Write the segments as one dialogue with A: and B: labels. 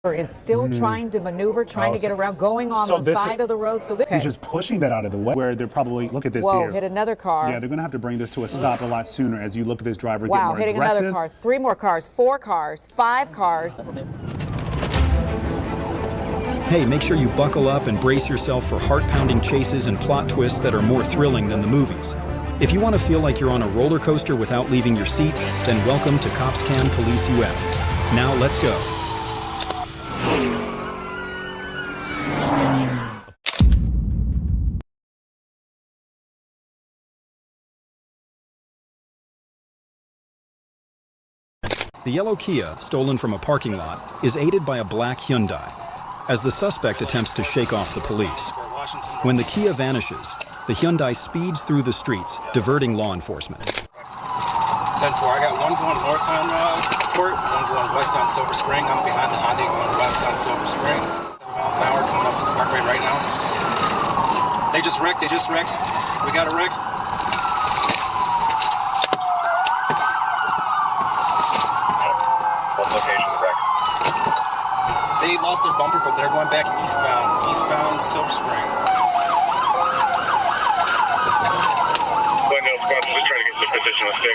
A: is still trying to maneuver, trying to get around, going on the side of the road. So
B: he's just pushing that out of the way. Where they're probably, look at this
A: Whoa,
B: here.
A: hit another car.
B: Yeah, they're going to have to bring this to a stop a lot sooner as you look at this driver get more
A: hitting
B: aggressive.
A: Another car, 3 more cars, 4 cars, 5 cars.
C: Hey, make sure you buckle up and brace yourself for heart-pounding chases and plot twists that are more thrilling than the movies. If you want to feel like you're on a roller coaster without leaving your seat, then welcome to Cops Can Police US. Now let's go. The yellow Kia, stolen from a parking lot, is aided by a black Hyundai, as the suspect attempts to shake off the police. When the Kia vanishes, the Hyundai speeds through the streets, diverting law enforcement.
D: 10-4, I got one going north on Court, one going west on Silver Spring. I'm behind the Hyundai going west on Silver Spring. 7 miles an hour coming up to the parkway right now. They just wrecked. We got a wreck. They lost their bumper, but they're going back eastbound Silver Spring.
E: Glendale squad, we're trying to get to the position of 6.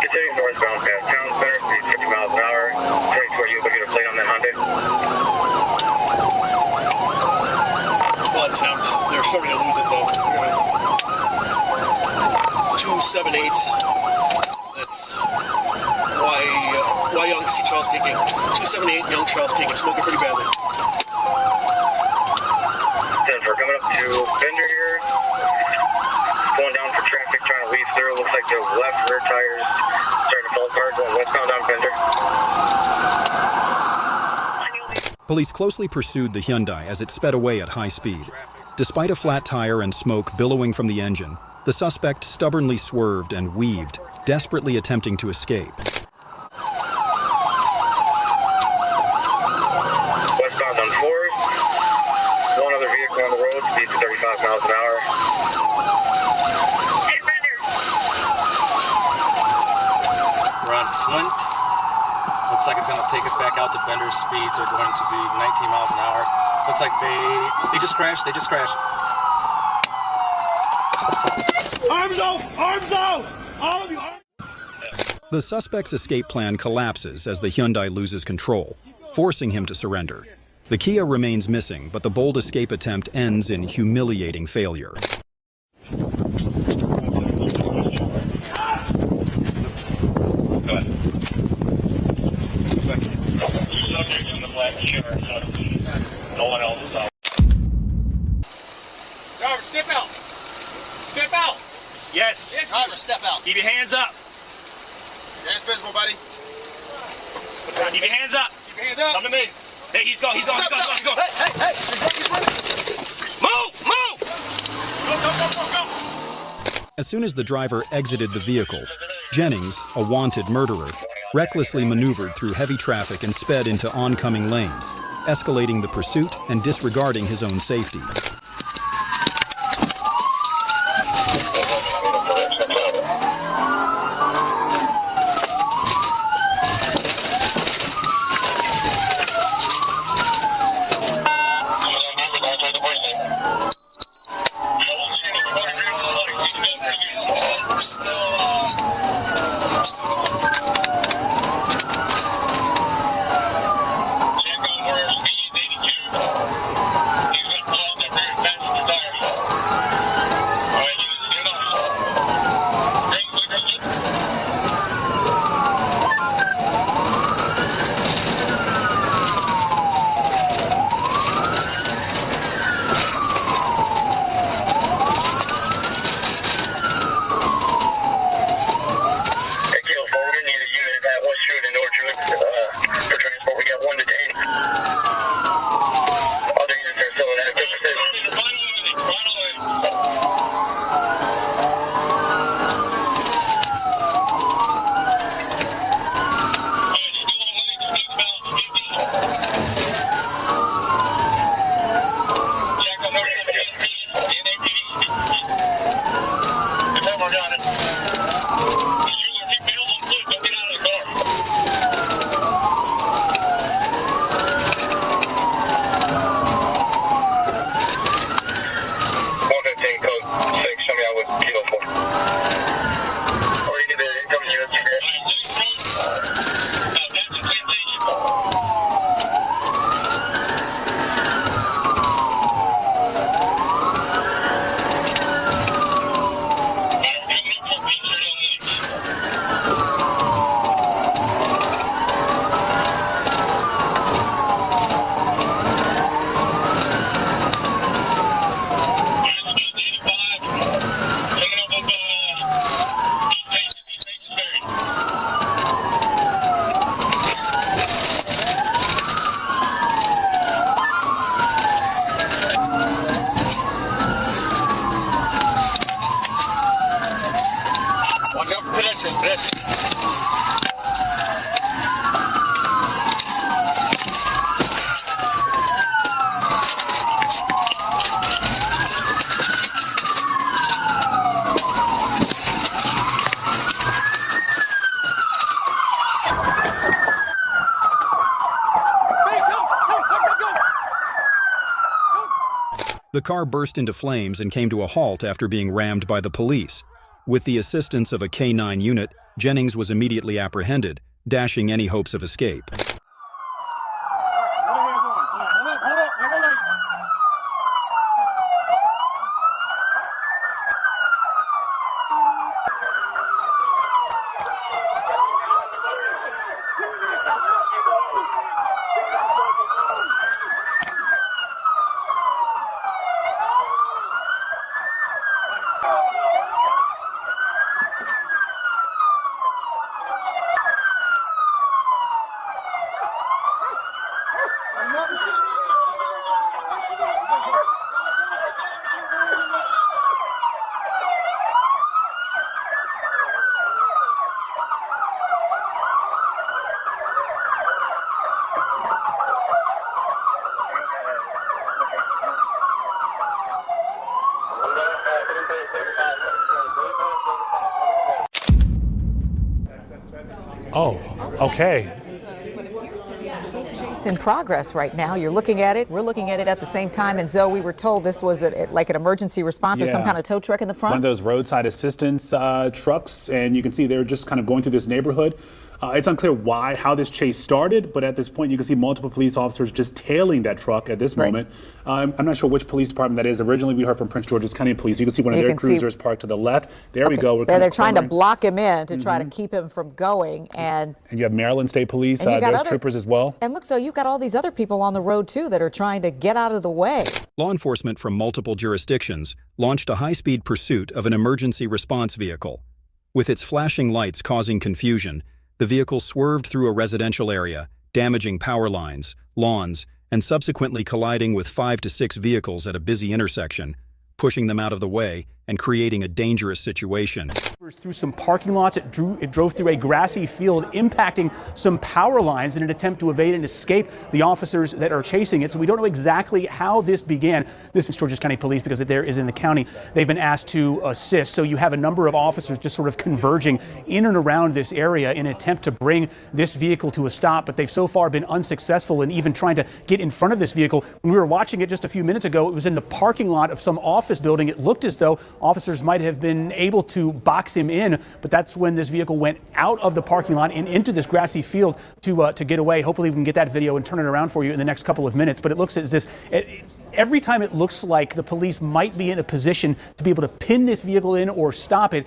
E: Continuing northbound past Town Center, speed 50 miles an hour. 24, you look at a plate on that Hyundai.
F: Well, attempt. They're starting to lose it, though. 278. That's why young C. Charles King. 278, young Charles King is smoking pretty badly.
E: 10-4, coming up to Bender here. Going down for traffic, trying to weave through. Looks like the left rear tires starting to fall apart, going westbound down Bender.
C: Police closely pursued the Hyundai as it sped away at high speed. Despite a flat tire and smoke billowing from the engine, the suspect stubbornly swerved and weaved, desperately attempting to escape.
E: Westbound on 4th. One other vehicle on the road, speed 35 miles an hour.
D: We're on Flint. Looks like it's going to take us back out to Bender. Speeds are going to be 19 miles an hour. Looks like they just crashed.
F: Arms out! Arms out! All of you!
C: The suspect's escape plan collapses as the Hyundai loses control, forcing him to surrender. The Kia remains missing, but the bold escape attempt ends in humiliating failure.
E: Subjects in the black shirt, no one else is out.
G: Driver, step out! Step out!
F: Yes.
G: Driver, step out.
F: Keep your hands up.
G: Your hands visible, buddy.
F: Keep your hands up.
G: Keep your hands up.
F: Come to me. Hey, he's going.
G: Hey!
F: Move!
G: Go!
C: As soon as the driver exited the vehicle, Jennings, a wanted murderer, recklessly maneuvered through heavy traffic and sped into oncoming lanes, escalating the pursuit and disregarding his own safety. The car burst into flames and came to a halt after being rammed by the police. With the assistance of a K-9 unit, Jennings was immediately apprehended, dashing any hopes of escape.
B: Oh, okay.
A: It's in progress right now. You're looking at it. We're looking at it at the same time. And Zoe, we were told this was like an emergency response or some kind of tow truck in the front.
B: One of those roadside assistance trucks, and you can see they're just kind of going through this neighborhood. It's unclear how this chase started, but at this point you can see multiple police officers just tailing that truck at this moment. I'm not sure which police department that is. Originally we heard from Prince George's County Police. You can see one of their cruisers parked to the left. There we go.
A: They're trying to block him in to try to keep him from going. And
B: you have Maryland State Police, there's troopers as well.
A: And look, so you've got all these other people on the road too that are trying to get out of the way.
C: Law enforcement from multiple jurisdictions launched a high-speed pursuit of an emergency response vehicle. With its flashing lights causing confusion, the vehicle swerved through a residential area, damaging power lines, lawns, and subsequently colliding with 5 to 6 vehicles at a busy intersection, pushing them out of the way and creating a dangerous situation.
H: Through some parking lots, it drove through a grassy field, impacting some power lines in an attempt to evade and escape the officers that are chasing it. So we don't know exactly how this began. This is Georges County Police, because it there is in the county. They've been asked to assist. So you have a number of officers just sort of converging in and around this area in an attempt to bring this vehicle to a stop. But they've so far been unsuccessful in even trying to get in front of this vehicle. When we were watching it just a few minutes ago, it was in the parking lot of some office building. It looked as though officers might have been able to box him in, but that's when this vehicle went out of the parking lot and into this grassy field to get away. Hopefully we can get that video and turn it around for you in the next couple of minutes. But it looks as this, every time it looks like the police might be in a position to be able to pin this vehicle in or stop it,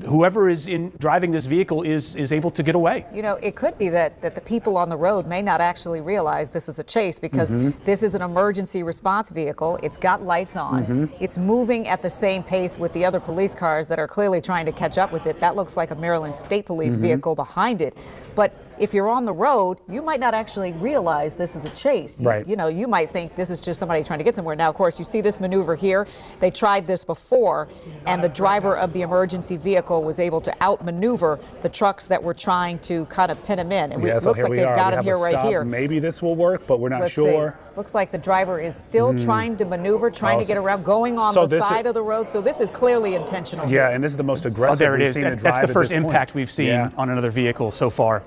H: whoever is driving this vehicle is able to get away.
A: You know, it could be that the people on the road may not actually realize this is a chase, because this is an emergency response vehicle. It's got lights on. It's moving at the same pace with the other police cars that are clearly trying to catch up with it. That looks like a Maryland State Police vehicle behind it. But if you're on the road, you might not actually realize this is a chase. You know, you might think this is just somebody trying to get somewhere. Now, of course, you see this maneuver here. They tried this before, and the driver of the emergency vehicle was able to outmaneuver the trucks that were trying to kind of pin him in. And it looks like they've got him here right here.
B: Maybe this will work, but we're not sure.
A: Looks like the driver is still trying to maneuver, trying to get around, going on the side of the road. So this is clearly intentional.
B: Yeah, and this is the most aggressive
H: there it
B: we've
H: is.
B: seen the drive
H: That's the first
B: at this
H: impact
B: point.
H: we've seen on another vehicle so far.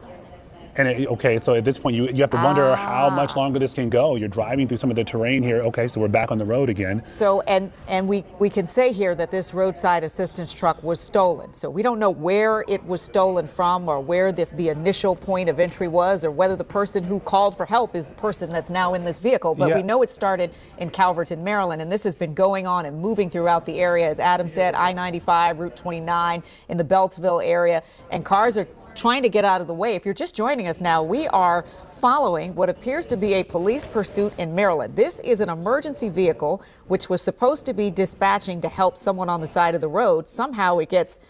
B: And so at this point, you have to wonder how much longer this can go. You're driving through some of the terrain here. Okay, so we're back on the road again.
A: So, and we can say here that this roadside assistance truck was stolen. So we don't know where it was stolen from, or where the initial point of entry was, or whether the person who called for help is the person that's now in this vehicle. But we know it started in Calverton, Maryland, and this has been going on and moving throughout the area, as Adam said, I-95, Route 29, in the Beltsville area, and cars are trying to get out of the way. If you're just joining us now, we are following what appears to be a police pursuit in Maryland. This is an emergency vehicle which was supposed to be dispatching to help someone on the side of the road. Somehow it gets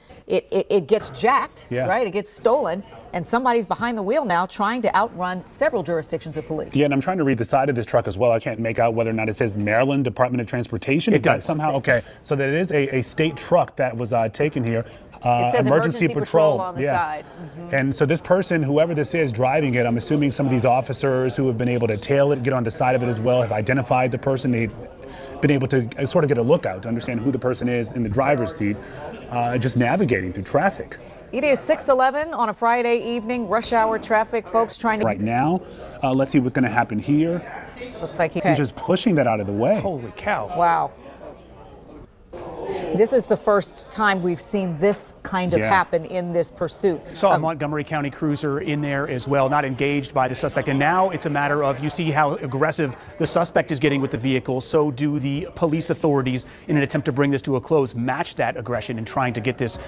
A: jacked, right? It gets stolen, and somebody's behind the wheel now trying to outrun several jurisdictions of police.
B: Yeah, and I'm trying to read the side of this truck as well. I can't make out whether or not it says Maryland Department of Transportation.
H: It does.
B: Somehow, okay. So that it is a state truck that was taken here.
A: It says emergency patrol on the side.
B: And so this person, whoever this is driving it, I'm assuming some of these officers who have been able to tail it, get on the side of it as well, have identified the person. They've been able to sort of get a lookout to understand who the person is in the driver's seat, just navigating through traffic.
A: It is 6:11 on a Friday evening, rush hour traffic. Folks trying to.
B: Right now, let's see what's going to happen here.
A: Looks like
B: He's just pushing that out of the way.
H: Holy cow.
A: Wow. This is the first time we've seen this kind of happen in this pursuit.
H: Saw a Montgomery County cruiser in there as well, not engaged by the suspect. And now it's a matter of, you see how aggressive the suspect is getting with the vehicle. So do the police authorities, in an attempt to bring this to a close, match that aggression in trying to get this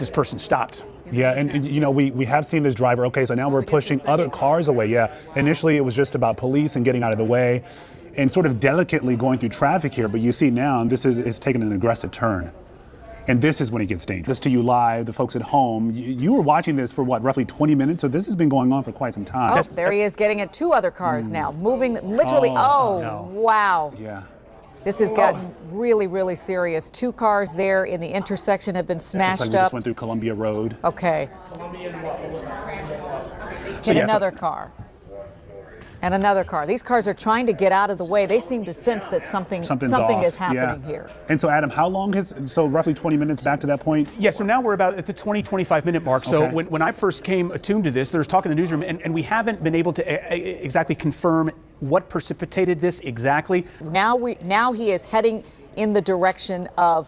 H: person stopped.
B: Yeah, and you know, we have seen this driver. Okay, so now we're pushing other cars away. Yeah, initially it was just about police and getting out of the way and sort of delicately going through traffic here. But you see now this is taking an aggressive turn. And this is when it gets dangerous. To you live, the folks at home, you were watching this for what, roughly 20 minutes? So this has been going on for quite some time.
A: Oh, there he is getting at two other cars now, moving literally.
H: No.
A: Wow.
B: Yeah.
A: This has gotten really, really serious. Two cars there in the intersection have been smashed
B: Looks like we
A: up.
B: just went through Columbia Road.
A: Okay. Hit another car. And another car. These cars are trying to get out of the way. They seem to sense that something
B: off.
A: is happening here.
B: And so, Adam, how long so roughly 20 minutes back to that point?
H: Yeah, so now we're about at the 20-25 minute mark. So
B: Okay.
H: when I first came attuned to this, there was talk in the newsroom, and we haven't been able to exactly confirm what precipitated this exactly.
A: Now he is heading in the direction of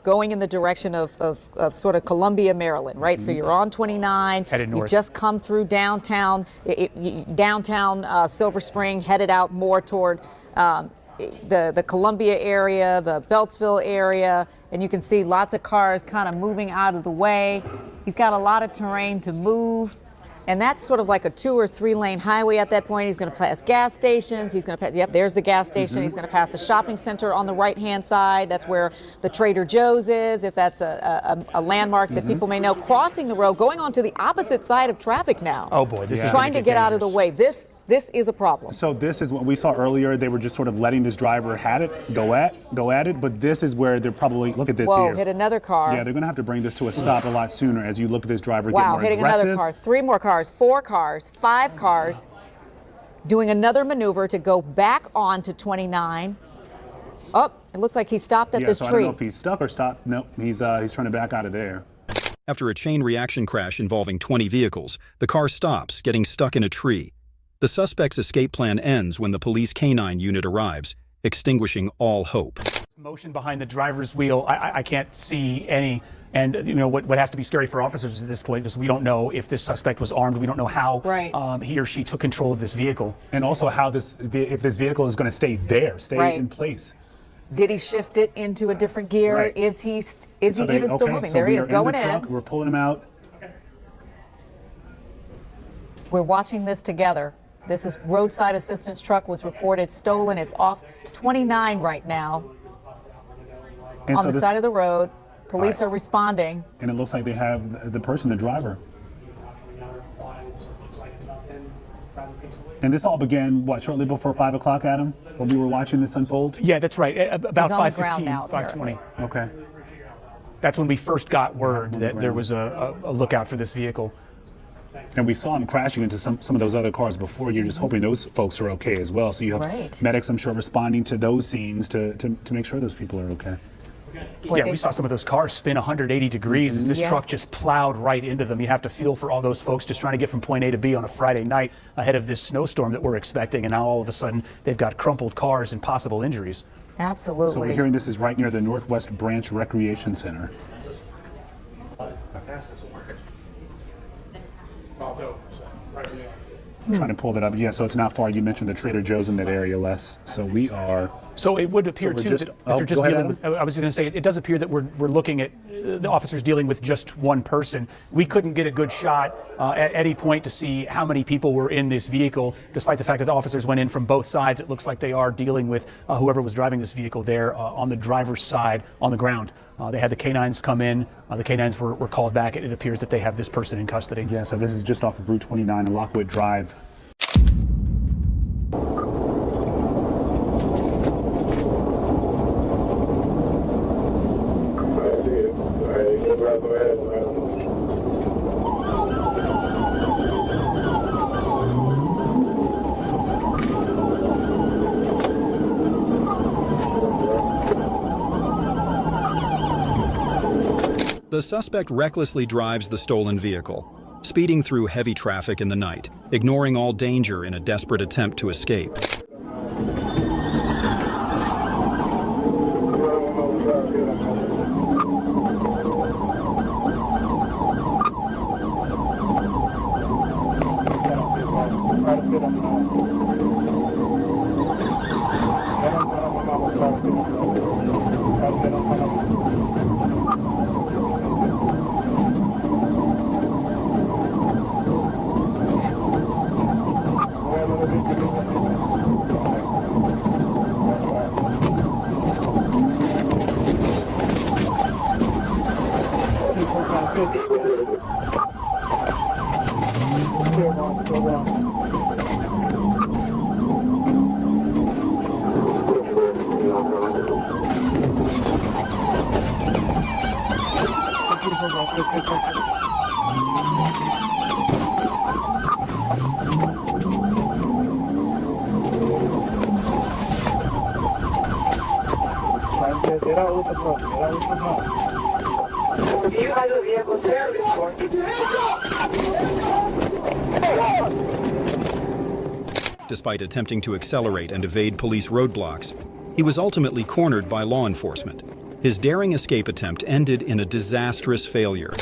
A: sort of Columbia, Maryland, right? So you're on 29.
H: Headed north.
A: You just come through downtown, Silver Spring, headed out more toward the Columbia area, the Beltsville area, and you can see lots of cars kind of moving out of the way. He's got a lot of terrain to move. And that's sort of like a 2 or 3 lane highway at that point. He's going to pass gas stations. He's going to pass, there's the gas station. He's going to pass a shopping center on the right-hand side. That's where the Trader Joe's is, if that's a landmark that people may know. Crossing the road, going on to the opposite side of traffic now.
H: Oh boy, this is
A: trying to get out of the
H: dangerous.
A: way. This is a problem.
B: So this is what we saw earlier. They were just sort of letting this driver go at it. But this is where they're probably, look at this
A: Whoa,
B: here.
A: hit another car.
B: Yeah, they're going to have to bring this to a stop a lot sooner as you look at this driver get
A: Wow,
B: more
A: hitting
B: aggressive.
A: another car, 3 more cars, 4 cars, 5 cars, doing another maneuver to go back onto 29. Oh, it looks like he stopped at this
B: so
A: tree.
B: I don't know if he's stuck or stopped. Nope, he's trying to back out of there.
C: After a chain reaction crash involving 20 vehicles, the car stops, getting stuck in a tree. The suspect's escape plan ends when the police canine unit arrives, extinguishing all hope.
H: Motion behind the driver's wheel, I can't see any. And you know what has to be scary for officers at this point is we don't know if this suspect was armed. We don't know how he or she took control of this vehicle.
B: And also if this vehicle is going to stay there, in place.
A: Did he shift it into a different gear?
B: Right.
A: Is he even still moving?
B: So
A: There he
B: we
A: is
B: are
A: going
B: in the truck,
A: in.
B: We're pulling him out.
A: We're watching this together. This is roadside assistance truck was reported stolen. It's off 29 right now
B: And
A: on
B: so
A: the side of the road. Police are responding.
B: And it looks like they have the driver. And this all began, shortly before 5 o'clock, Adam, when we were watching this unfold?
H: Yeah, that's right. About
A: He's on the ground
H: 5:15,
A: now,
H: 5:20.
B: Okay.
H: That's when we first got word that there was a lookout for this vehicle.
B: And we saw him crashing into some of those other cars before. You're just hoping those folks are okay as well. So you have medics, I'm sure, responding to those scenes to make sure those people are okay.
H: Yeah, we saw some of those cars spin 180 degrees as this truck just plowed right into them. You have to feel for all those folks just trying to get from point A to B on a Friday night ahead of this snowstorm that we're expecting. And now all of a sudden they've got crumpled cars and possible injuries.
A: Absolutely.
B: So we're hearing this is right near the Northwest Branch Recreation Center. Trying to pull that up. Yeah, so it's not far. You mentioned the Trader Joe's in that area, Les. So we are.
H: So it would appear,
B: So we're
H: too,
B: just-
H: that if
B: oh,
H: you're just
B: go ahead,
H: dealing with, I was going to say, it does appear that we're looking at the officers dealing with just one person. We couldn't get a good shot at any point to see how many people were in this vehicle, despite the fact that the officers went in from both sides. It looks like they are dealing with whoever was driving this vehicle there on the driver's side on the ground. They had the canines come in. The canines were called back. It appears that they have this person in custody.
B: Yeah, so this is just off of Route 29 and Lockwood Drive.
C: The suspect recklessly drives the stolen vehicle, speeding through heavy traffic in the night, ignoring all danger in a desperate attempt to escape. Despite attempting to accelerate and evade police roadblocks, he was ultimately cornered by law enforcement. His daring escape attempt ended in a disastrous failure.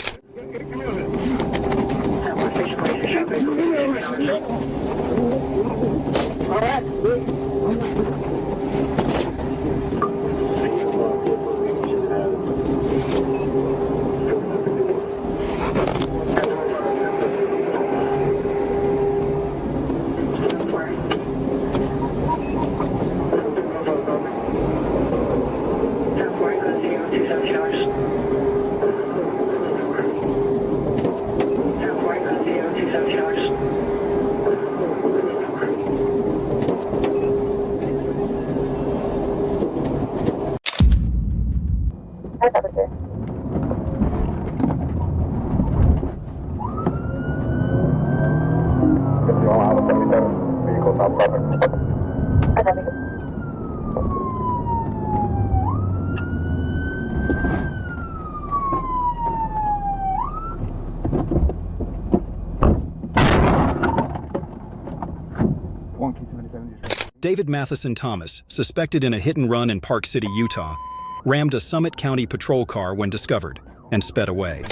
C: David Matheson Thomas, suspected in a hit-and-run in Park City, Utah, rammed a Summit County patrol car when discovered and sped away.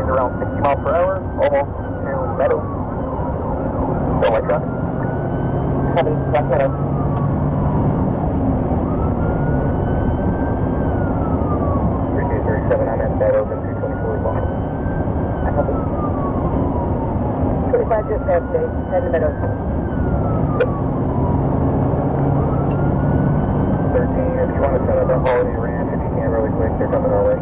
E: Around 60 miles per hour, almost to Meadows. Don't like traffic. Copy, that's Meadows. I'm at Meadows and 224 block. I copy. 25 just past me, head to Meadows. 13, if you want to set up a Holiday Ranch, if you can really quick, they're coming our way.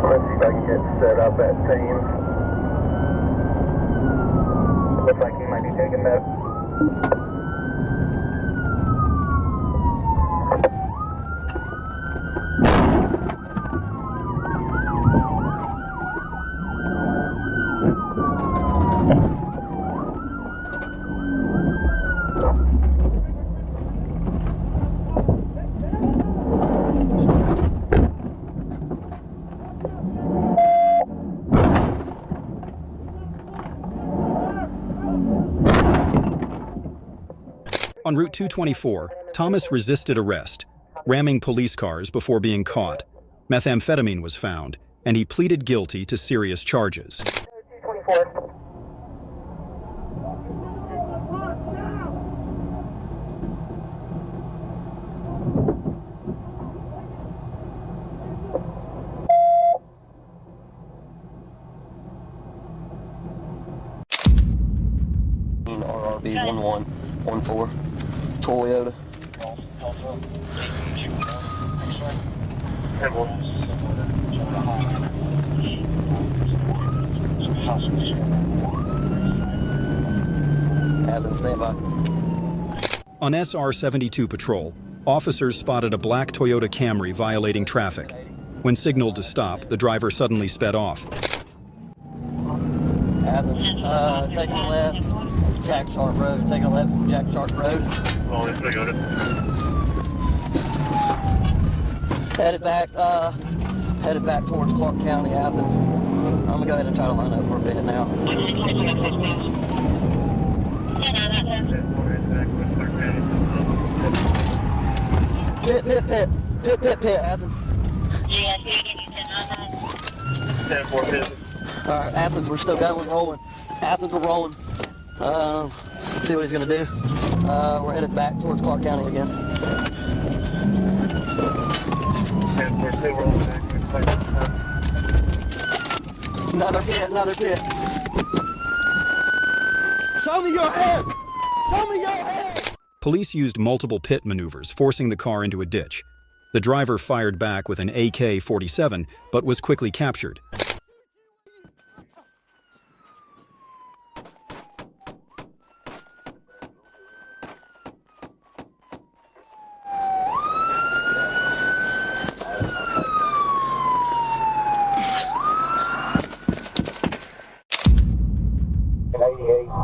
E: Let's see if I can get set up at Thames. Looks like he might be taking that.
C: On Route 224, Thomas resisted arrest, ramming police cars before being caught. Methamphetamine was found, and he pleaded guilty to serious charges.
E: 224.
I: 1114 Toyota. Athens, stand by.
C: On SR-72 patrol, officers spotted a black Toyota Camry violating traffic. When signaled to stop, the driver suddenly sped off.
I: Athens, taking left, Jack Sharp Road, taking left from Jack Sharp Road. Headed back towards Clark County, Athens. I'm gonna go ahead and try to line up for a bit now. Pit, Athens. All right, Athens, we're still going, rolling. Athens, we're rolling. See what he's gonna do. We're headed back towards Clark County again. Another pit. Show me your head! Show me your head!
C: Police used multiple pit maneuvers, forcing the car into a ditch. The driver fired back with an AK-47, but was quickly captured.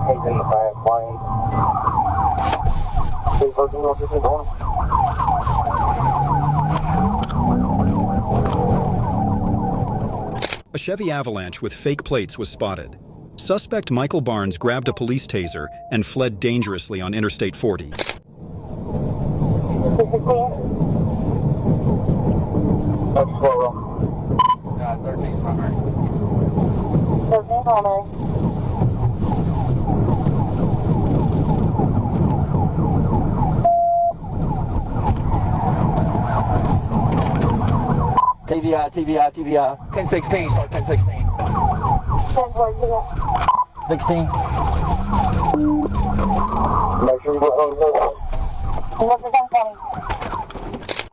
E: He's in the back lane.
C: A Chevy Avalanche with fake plates was spotted. Suspect Michael Barnes grabbed a police taser and fled dangerously on Interstate 40.
E: That's 13 primary. 13 primary.
I: TVI.
E: 1016, start 1016.
I: 16.
E: Make sure you go.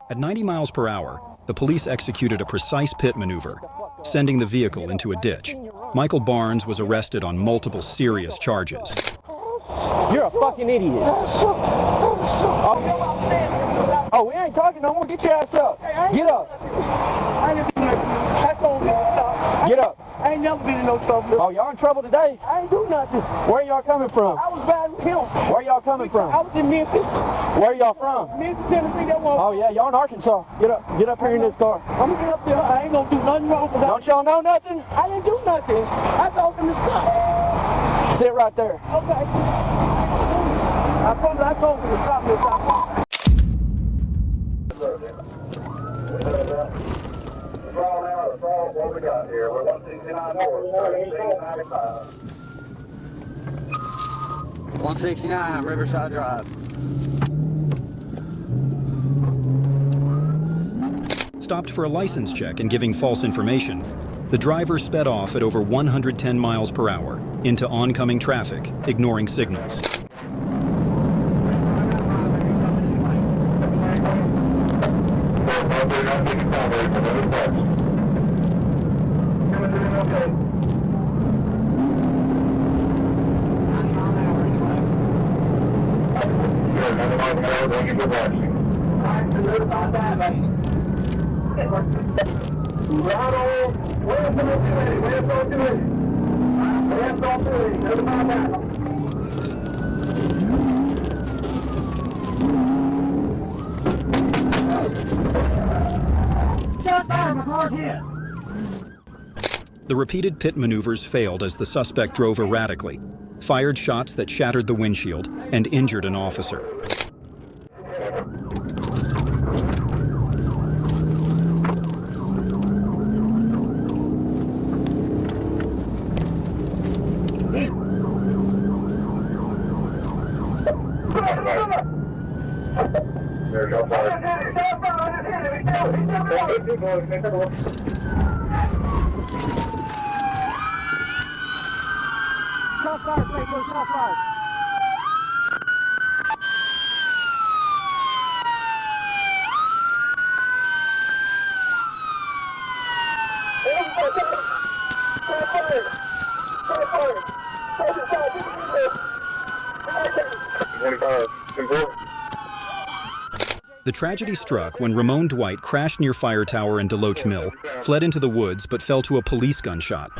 C: At 90 miles per hour, the police executed a precise pit maneuver, sending the vehicle into a ditch. Michael Barnes was arrested on multiple serious charges.
I: You're a fucking idiot. Oh, we ain't talking no more. Get your ass up. Get up. Get up.
F: I ain't never been in no trouble.
I: Oh, y'all in trouble today?
F: I ain't do nothing.
I: Where y'all coming from?
F: I was riding with him.
I: Where y'all coming from?
F: I was in Memphis.
I: Where y'all from?
F: Memphis, Tennessee, that one.
I: Oh, yeah, y'all in Arkansas. Get up here in this car.
F: I'm gonna get up there. I ain't gonna do nothing wrong with that.
I: Don't y'all know nothing?
F: I didn't do nothing. I told him to stop.
I: Sit right there.
F: Okay. I told him to stop this.
E: What we got here? We're 169 north, 1395.
I: 169 Riverside Drive.
C: Stopped for a license check and giving false information, the driver sped off at over 110 miles per hour into oncoming traffic, ignoring signals. The repeated pit maneuvers failed as the suspect drove erratically, fired shots that shattered the windshield, and injured an officer. The tragedy struck when Ramon Dwight crashed near Fire Tower in Deloach Mill, fled into the woods, but fell to a police gunshot.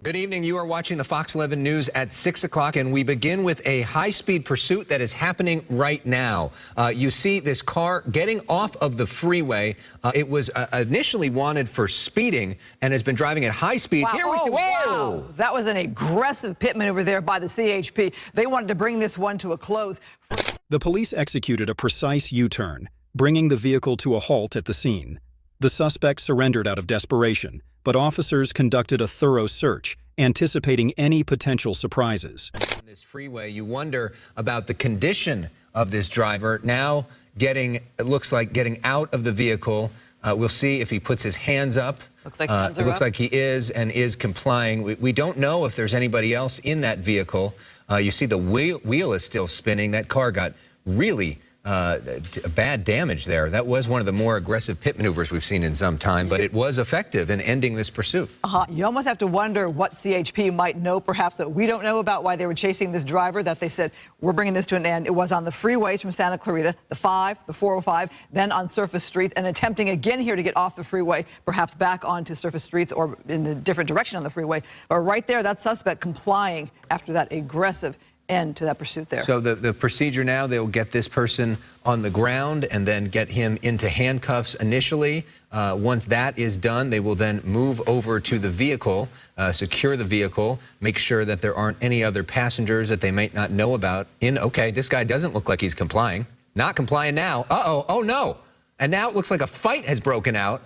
J: Good evening. You are watching the Fox 11 News at 6 o'clock, and we begin with a high-speed pursuit that is happening right now. You see this car getting off of the freeway. It was initially wanted for speeding and has been driving at high speed.
K: Wow.
J: Here we see. Whoa!
K: Wow. That was an aggressive pit maneuver there by the CHP. They wanted to bring this one to a close.
C: The police executed a precise U-turn, bringing the vehicle to a halt at the scene. The suspect surrendered out of desperation, but officers conducted a thorough search, anticipating any potential surprises.
J: On this freeway, you wonder about the condition of this driver now it looks like getting out of the vehicle. We'll see if he puts his hands up.
K: Looks like hands are
J: it looks
K: up.
J: like he is complying. We don't know if there's anybody else in that vehicle. You see the wheel is still spinning. That car got really bad damage there. That was one of the more aggressive pit maneuvers we've seen in some time, but it was effective in ending this pursuit.
K: You almost have to wonder what CHP might know, perhaps, that we don't know about, why they were chasing this driver, that they said, we're bringing this to an end. It was on the freeways from Santa Clarita, the 5, the 405, then on surface streets, and attempting again here to get off the freeway, perhaps back onto surface streets or in the different direction on the freeway. But right there, that suspect complying after that aggressive end to that pursuit there.
J: So the procedure now, they'll get this person on the ground and then get him into handcuffs initially. Once that is done, they will then move over to the vehicle, secure the vehicle, make sure that there aren't any other passengers that they might not know about. Okay, this guy doesn't look like he's complying. Not complying now. Uh-oh, oh no. And now it looks like a fight has broken out.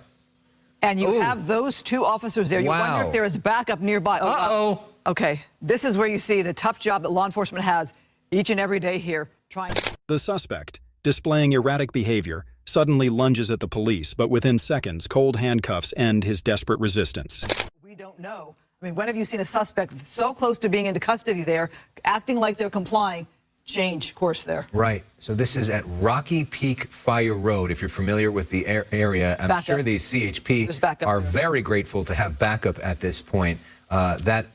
K: And you have those two officers there. You wonder if there is backup nearby.
J: Uh-oh.
K: Okay, this is where you see the tough job that law enforcement has each and every day here trying.
C: The suspect, displaying erratic behavior, suddenly lunges at the police, but within seconds, cold handcuffs end his desperate resistance.
K: We don't know. I mean, when have you seen a suspect so close to being into custody there, acting like they're complying, change course there?
J: Right. So this is at Rocky Peak Fire Road, if you're familiar with the area. I'm sure the CHP are very grateful to have backup at this point. That